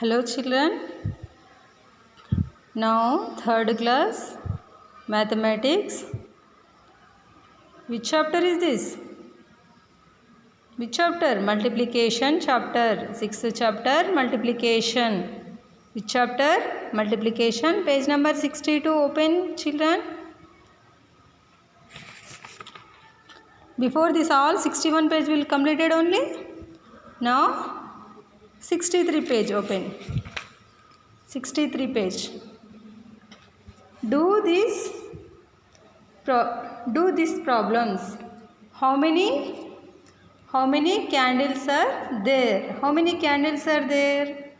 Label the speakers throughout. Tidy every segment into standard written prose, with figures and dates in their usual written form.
Speaker 1: Hello children, now third class mathematics. Which chapter is this? Which chapter? Multiplication chapter. Sixth chapter, multiplication. Which chapter? Multiplication. Page number 62. Open children. Before this all 61 page will completed only. Now 63 page open. 63 page. Do these problems. How many candles are there? How many candles are there?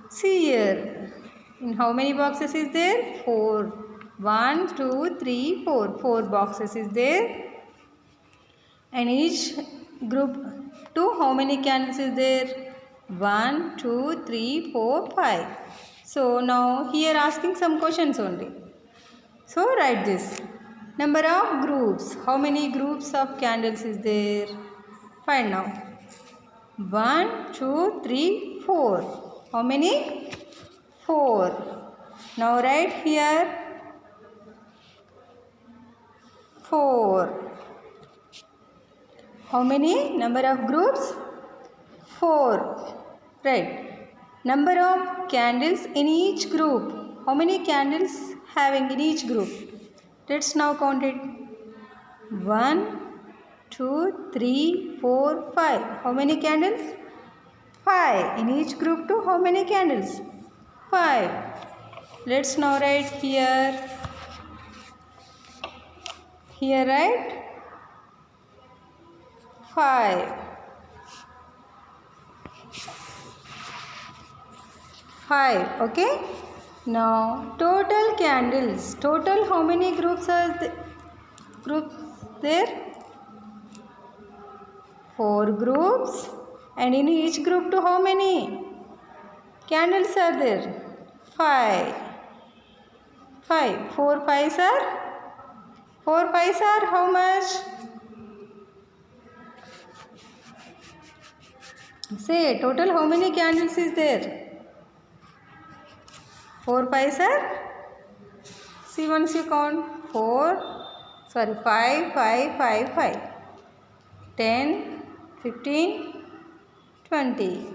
Speaker 1: See here. In how many boxes is there? 4. 1, 2, 3, 4. 4 boxes is there. And each group to how many candles is there? 1, 2, 3, 4, 5. So now here asking some questions only. So write this. Number of groups. How many groups of candles is there? Find now. 1, 2, 3, 4. How many? 4. Now write here 4. How many? Number of groups? 4. Right. Number of candles in each group. How many candles having in each group? Let's now count it. 1, 2, 3, 4, 5. How many candles? 5. In each group too, how many candles? 5. Let's now write here. Here write 5. 5. Okay. Now total candles. Total how many groups are there? 4 groups. And in each group to how many candles are there? 5. 5. 4 5s are? 4 5s are how much? Say total how many candles is there? 4 5s are? See once you count. 5, 5, 5. 10, 15, 20.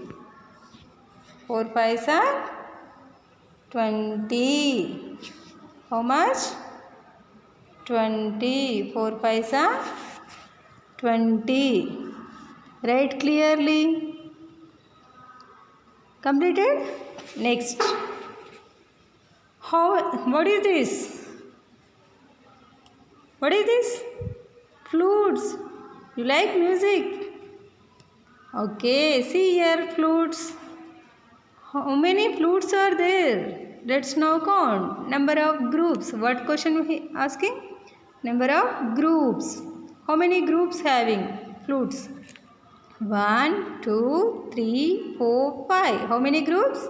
Speaker 1: 4 5s are? 20. How much? 20. 4 5s are? 20. Write clearly. Completed? Next. What is this? What is this? Flutes. You like music? Okay, see here flutes. How many flutes are there? Let's now count. Number of groups. What question we asking? Number of groups. How many groups having flutes? 1, 2, 3, 4, 5. How many groups?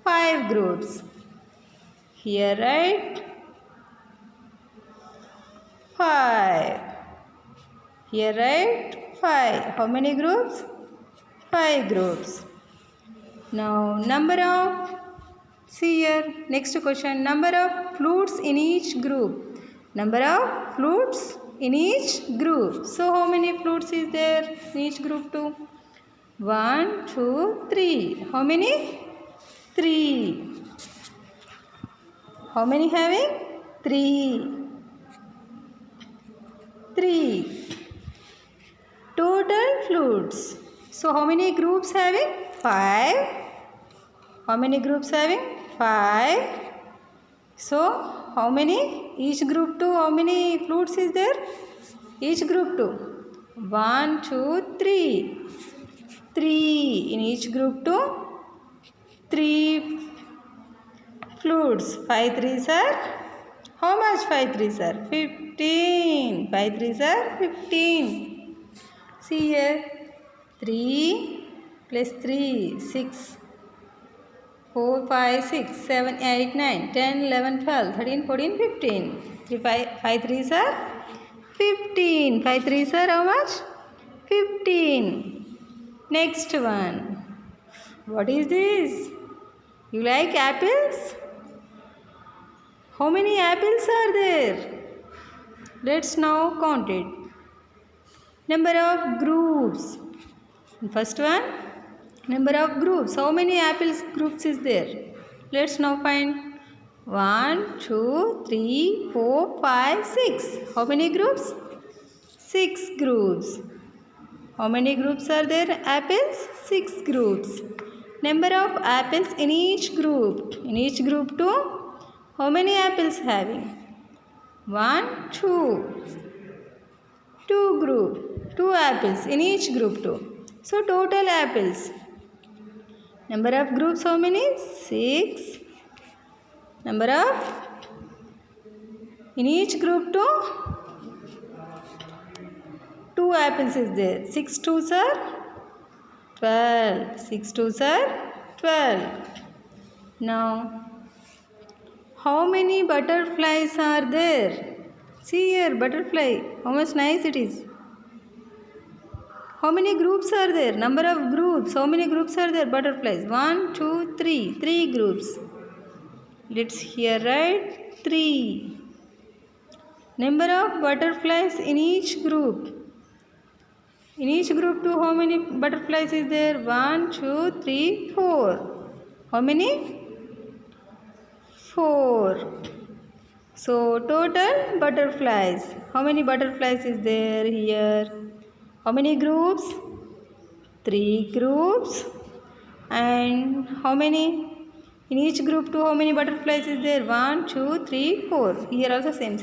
Speaker 1: 5 groups. Here write 5. Here write 5. How many groups? 5 groups. Now number of, see here, next question. Number of flutes in each group. Number of flutes in each group. So how many flutes is there in each group too? 1, 2, 3. How many? 3. How many having? 3. 3. Total flutes. So how many groups having? 5. How many groups having? 5. So how many? Each group to how many flutes is there? Each group to 1, 2, 3. 3. In each group to 3 flutes. 5 3s are? How much 5 3s are? 15. 5 3s are 15. See here. 3 plus 3, 6. 4, 5, 6, 7, 8, 9, 10, 11, 12, 13, 14, 15. 5 3s are? 15. 5 3s are how much? 15. Next one. What is this? You like apples? How many apples are there? Let's now count it. Number of groups. First one, number of groups. How many apples groups is there? Let's now find. 1, 2, 3, 4, 5, 6. How many groups? 6 groups. How many groups are there? Apples? 6 groups. Number of apples in each group. In each group 2. How many apples having? 1, 2. 2 group. 2 apples in each group 2. So total apples. Number of groups how many? 6. Number of in each group 2 apples is there. 6 2s are 12. 6 2s are 12. Now, how many butterflies are there? See here, butterfly. How much nice it is. How many groups are there? Number of groups. How many groups are there? Butterflies. 1, 2, 3. 3 groups. Let's here write 3. Number of butterflies in each group. In each group 2, how many butterflies is there? 1, 2, 3, 4. How many? 4. So total butterflies. How many butterflies is there here? How many groups? 3 groups. And how many? In each group 2, how many butterflies is there? 1, 2, 3, 4. Here also same.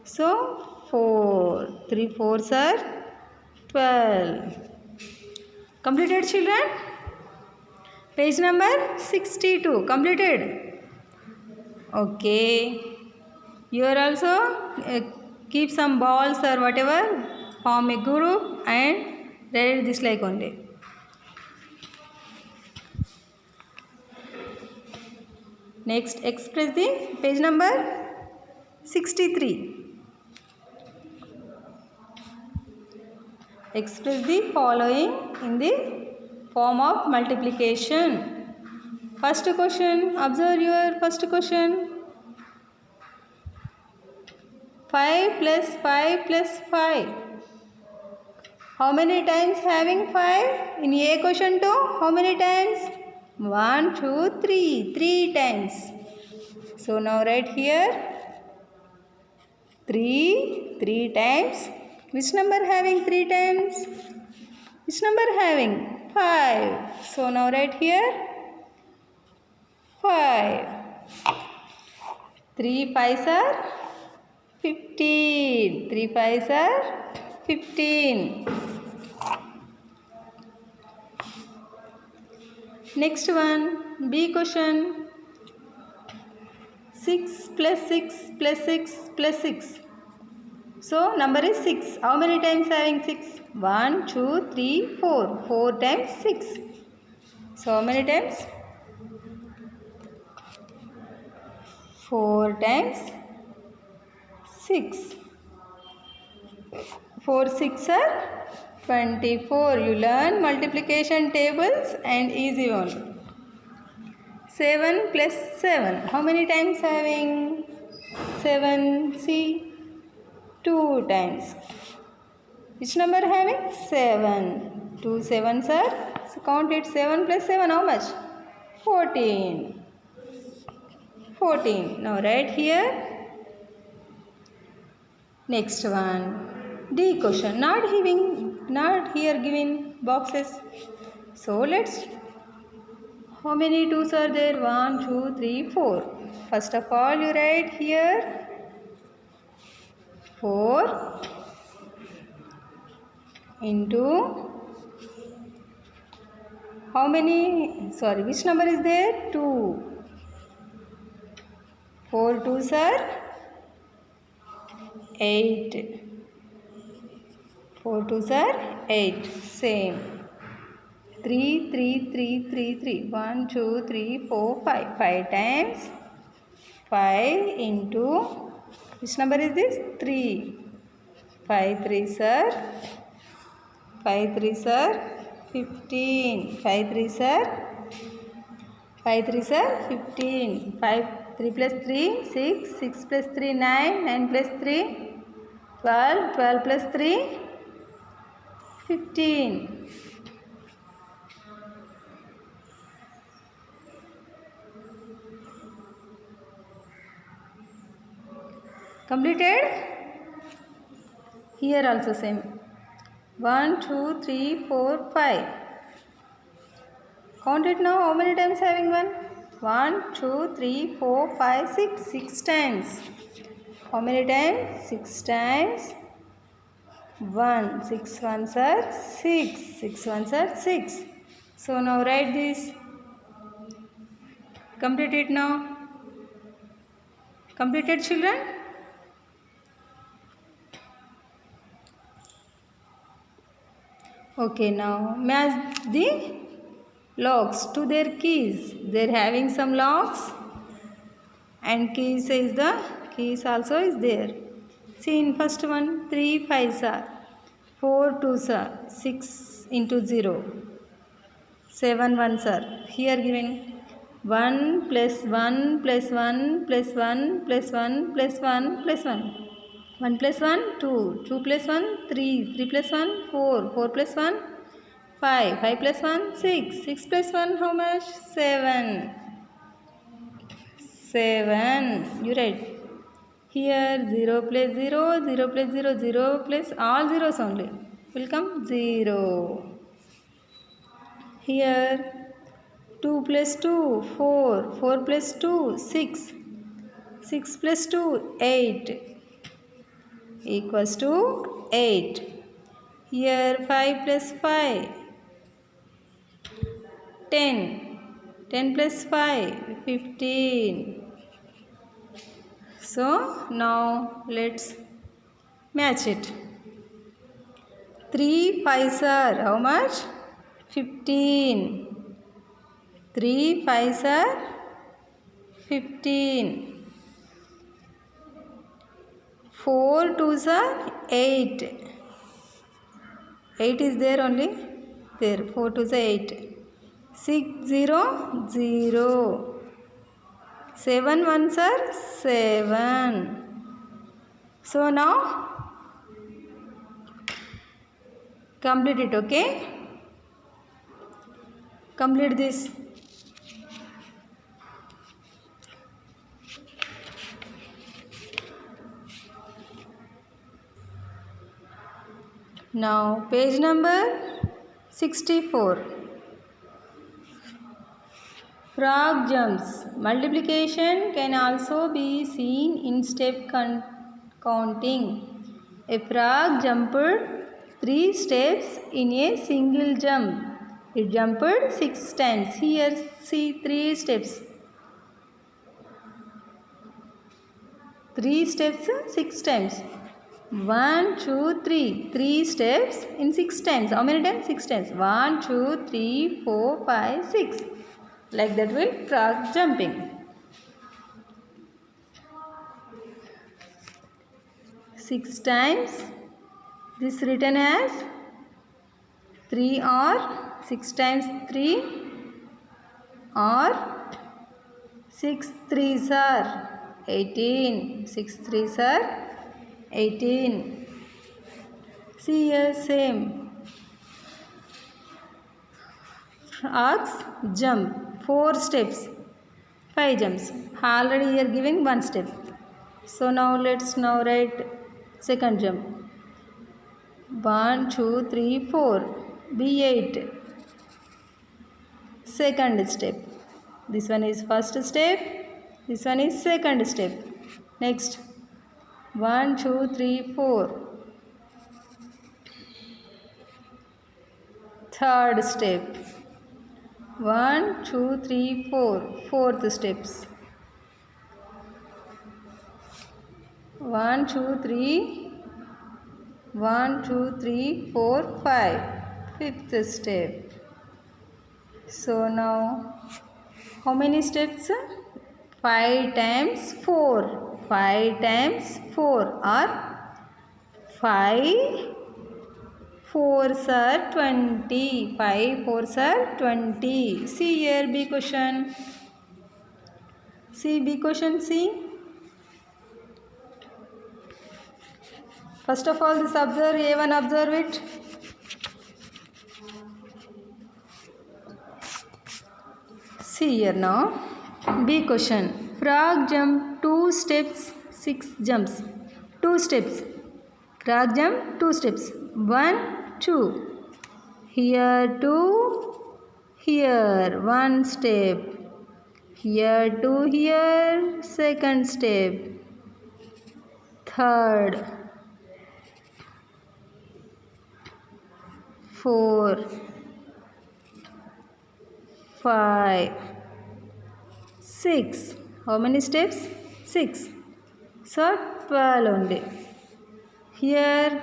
Speaker 1: So 4. 3 4s are 12. Completed, children? Page number 62. Completed? Okay. You are also keep some balls or whatever. Form a group and write this like only. Next, express the page number 63. Express the following in the form of multiplication. First question, observe your first question. 5 plus 5 plus 5. How many times having 5? In A question 2, how many times? 1, 2, 3. 3 times. So now write here 3 times. Which number having 3 times? Which number having? 5. So now write here 5. 3 5s are 15. 3 5s are 15. Next one, B question. 6 plus 6 plus 6 plus 6. So number is 6. How many times having 6? 1, 2, 3, 4. 4 times 6. So how many times? 4 times 6. 4 6 are 24. You learn multiplication tables and easy one. 7 plus 7. How many times having 7? See, 2 times. Which number having? 7. 2 7s are, so count it. 7 plus 7, how much? 14. 14. Now write here. Next one. D question. Not here given boxes. So let's. How many 2s are there? 1, 2, 3, 4. First of all, you write here 4 into how many? Sorry, which number is there? 2. 4 2s are 8. 4 2s are 8. Same. 3 3 3 3 3. 1 2 3 4 5. 5 times 5 into which number is this? 3. 5 3s are 15. 5 3s are 5 3s are 15. 5 3 plus 3 6. 6 plus 3 9. 9 plus 3 12. 12 plus 3 15. Completed? Here also same. 1 2 3 4 5. Count it now. How many times having 1? 1 2 3 4 5 6. 6 times. How many times? 6 times. 1. 6 ones are 6. 6 ones are 6. So now write this. Complete it now. Completed, children? Okay, now match the locks to their keys. They are having some locks and keys also is there. See in first one 3 5s are 4 2s are 6 into 0. 7 1s are here given 1 plus 1 plus 1 plus 1 plus 1 plus 1 plus 1. 1 plus 1 2. 2 plus 1 3. 3 plus 1 4. 4 plus 1 5. 5 plus 1 6. 6 plus 1 how much? 7. 7. You write. Here 0 plus 0. 0 plus 0. 0 plus all zeros only. Will come 0. Here 2 plus 2 4. 4 plus 2 6. 6 plus 2 8. Equals to 8. Here 5 plus 5 10. 10 plus 5 15. So now let's match it. 3 5s are how much? 15. 3 5s are 15. 4 2s are 8. 8 is there only. There 4 2s are 8. 6 0 0. 7 1s are 7. So now complete it, okay? Complete this. Now page number 64. Frog jumps. Multiplication can also be seen in step counting. A frog jumped 3 steps in a single jump. It jumped 6 times. Here see 3 steps. 3 steps 6 times. 1 2 3. 3 steps in 6 times. How many times? 6 times. 1 2 3 4 5 6. Like that will frog jumping. 6 times. This written as 3 or 6 times 3 or 6 3s are 18. 6 3s are 18. See here same. Frogs jump 4 steps, 5 jumps. Already here giving 1 step. So now let's now write second jump. 1 2 3 4. B8. Second step. This one is first step. This one is second step. Next 1 2 3 4. Third step. 1 2 3 4. Fourth steps. 1 2 3. 1 2 3 4 5. Fifth step. So now how many steps? 5 times 4. 5 times 4 or 5 4s are 20. 5 4s are 20. See here B question. See B question, see. First of all, this observe, A1 observe it. See here now. B question. Frog jump 2 steps, 6 jumps. 2 steps. Frog jump 2 steps. 1, 2. Here 2. Here 1 step. Here 2. Here second step. Third. 4. 5. 6. How many steps? 6. So 12 only. Here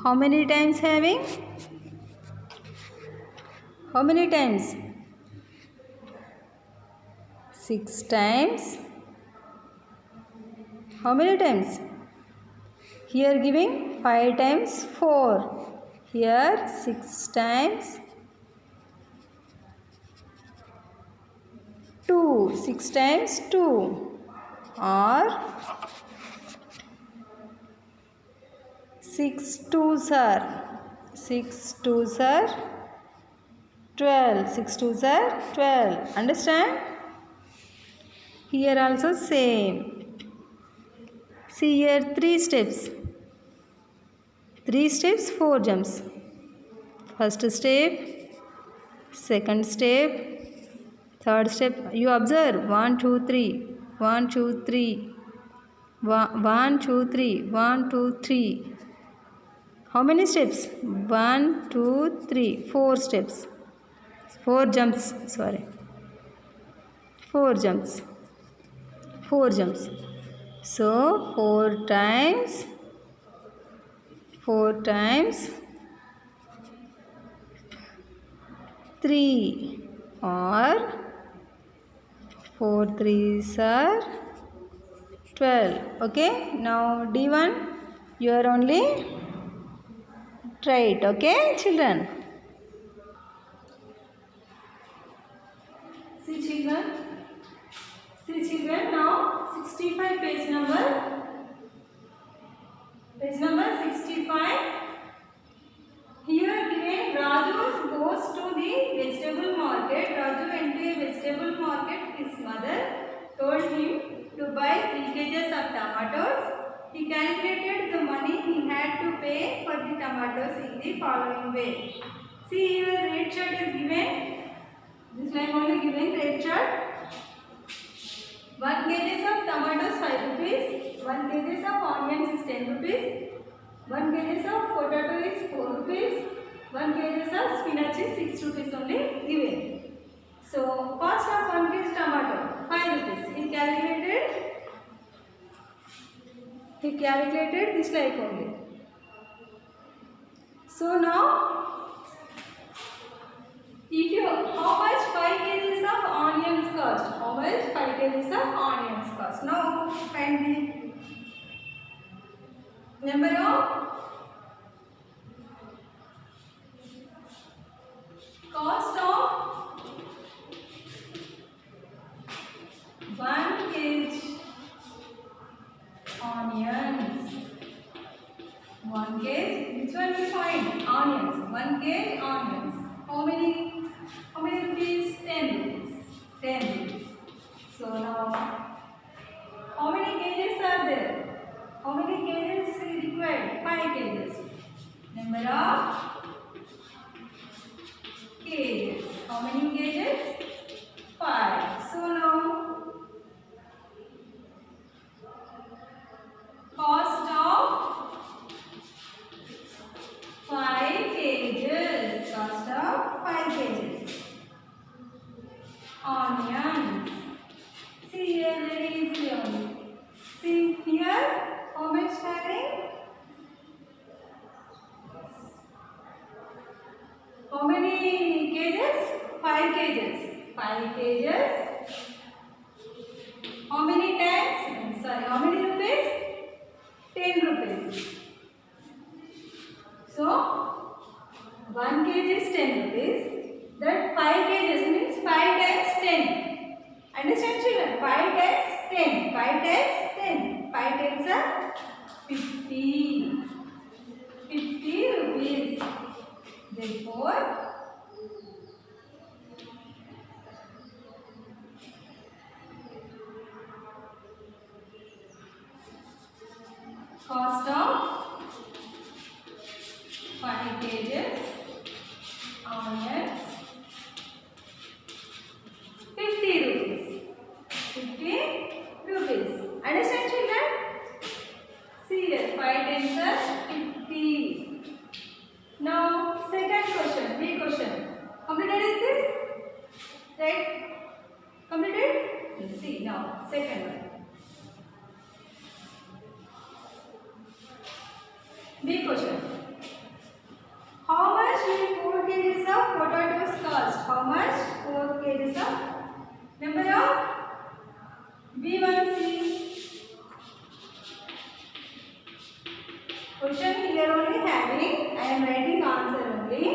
Speaker 1: how many times having? How many times? 6 times. How many times? Here giving 5 times 4. Here 6 times 2. 6 times 2. Or 6 twos are 12. 6 twos are 12. Understand? Here also same. See here 3 steps. 3 steps, 4 jumps. First step, second step, third step. You observe 1, 2, 3. 1, 2, 3. 1, 2, 3. 1, 2, 3. How many steps? 1, 2, 3. 4 steps. 4 jumps. Sorry. 4 jumps. 4 jumps. So 4 times 3 or 4 3s are 12. Okay. Now D1 you are only try it. Okay children. See children now 65 page number 65. Here given Raju goes to the vegetable market. Raju went to a vegetable market. His mother told him to buy 3 kgs of tomatoes. He calculated the money he had to pay for the tomatoes in the following way. See here red chart is given. This line only given red chart. 1 kg of tomatoes 5 rupees. 1 kg of onions is 10 rupees. 1 kg of potato is 4 rupees. 1 kg of spinach is 6 rupees only given. So cost of 1 kg tomato 5 rupees. He calculated this like only. So now if you how much 5 kg of onions cost? How much 5 kg of onions cost? Now find the number of cost of 1 kg onions. 1 kg. Which one we find? Onions. 1 kg onions. How many rupees? 10 rupees. 10 rupees. So now, how many kgs are there? How many kgs is required? 5 kgs. Number of kgs. How many kgs? 5. So now, cost of 5 kgs. Cost of 5 kgs. Onions. See here very easily only. See here how much having? How many kgs? 5 kgs. 5 kgs. How many times? Sorry, how many rupees? 10 rupees. So 1 kg is 10 rupees. That 5 kgs means 5 times 10. Understand children? 5 times 10. 5 times 10. 5 times are 50. 50 rupees. Therefore, cost of 5 kgs onions 50 rupees. 50 rupees. Understand children? See here, 5 times are 50. Now second question, big question. Completed is this? Right? Completed? See now second one. Big question. How much will 4 kgs of potatoes cost? How much? 4 kgs of number of B1C. Question here only having, I am writing answer only.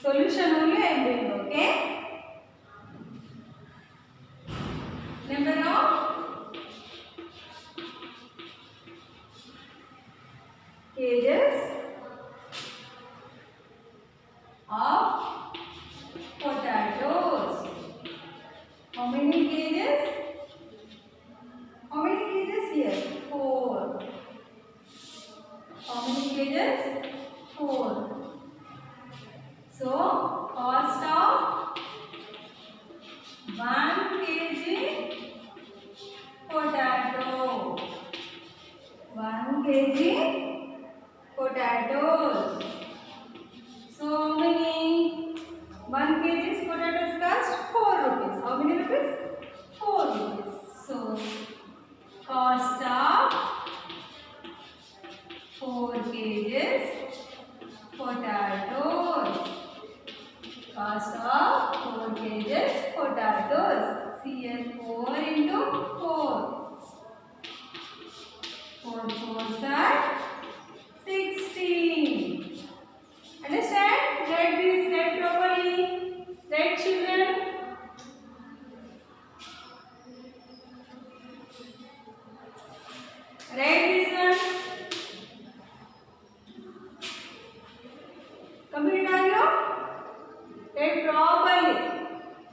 Speaker 1: Solution only I am doing, okay? Number of kgs of potatoes. How many kgs? How many kgs here? 4. How many kgs? 4. So, cost of 1 kg potato. 1 kg potatoes. So, how many? 1 kg potatoes cost 4 rupees. How many rupees? 4 rupees. So, cost of 4 kgs potatoes. Cost of 4 kgs potatoes. See here, 4 into 4. 4 4s are 16. Understand? Write this, write properly. Write children. Write this one. Complete are you? Write properly.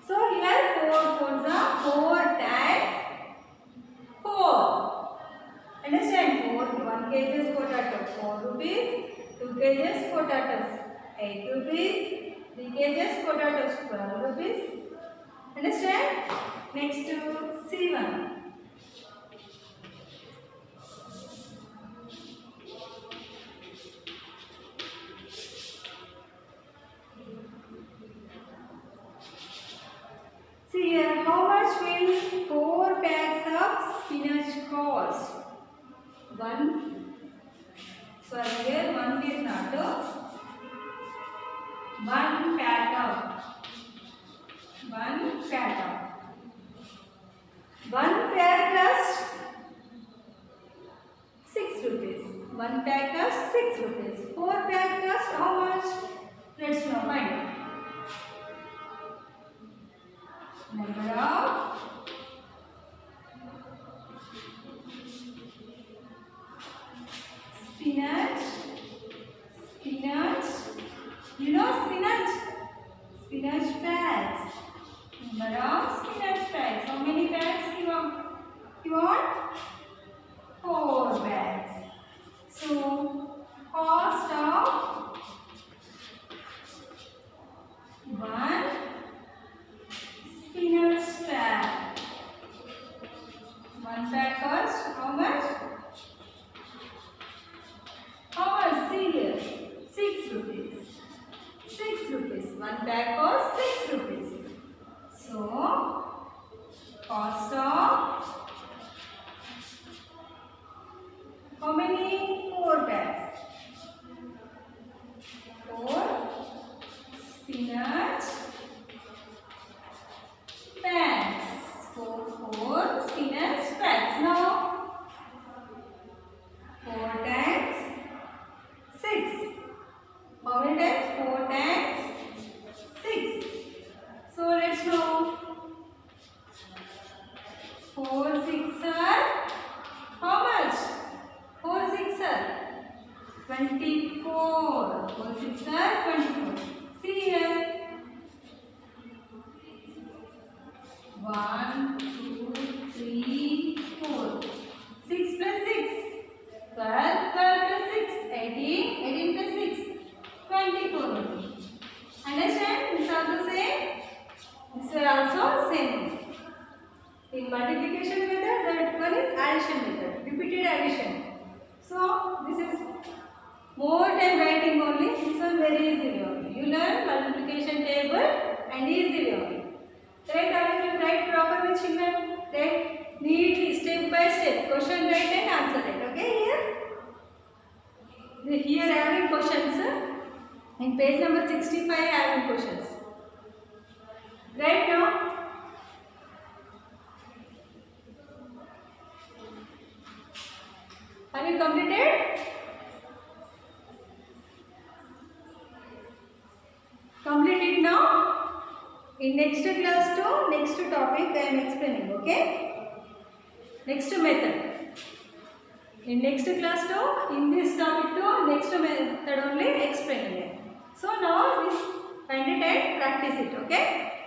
Speaker 1: So here 4 4s are 4 times 4. Understand? 1 kg potato 4 rupees. 2 kg potatoes 8 rupees. 3 kg potatoes 12 rupees. Understand? Next to C1. See here, how much will 4 bags of spinach cost? 1. Sorry, here 1 is not. 1 pack of. 1 pack of. 1 pack cost 6 rupees. 1 pack cost 6 rupees. 4 pack cost how much? Let's now find out. Number of spinach. Spinach. You know spinach? Spinach bags. Number of spinach bags. How many bags you want? You want? 4 bags. So, cost of 1 spinach bag. 1 bag cost how much? How much? See here. 6 rupees. 6 rupees. 1 bag cost 6 rupees. So, cost of how many? 4 bags. 4 spinach 1, 2, 3, 4. 6 plus 6. 12. 12 plus 6. 18. 18 plus 6. 24. Understand? This is also same. This is also same. In multiplication method, that one is addition method. Repeated addition. So this is more time writing only. This one very easy only. You learn multiplication table and easily only. Right? How you write proper with children? Right? Neatly, step by step. Question write and answer it. Okay? Here I am in questions. In page number 65 I am in questions. Right now? Have you completed? Complete it now. In next class to next topic I am explaining. Okay? Next method. In next class to in this topic to next method only explaining it. So now this find it and practice it. Okay?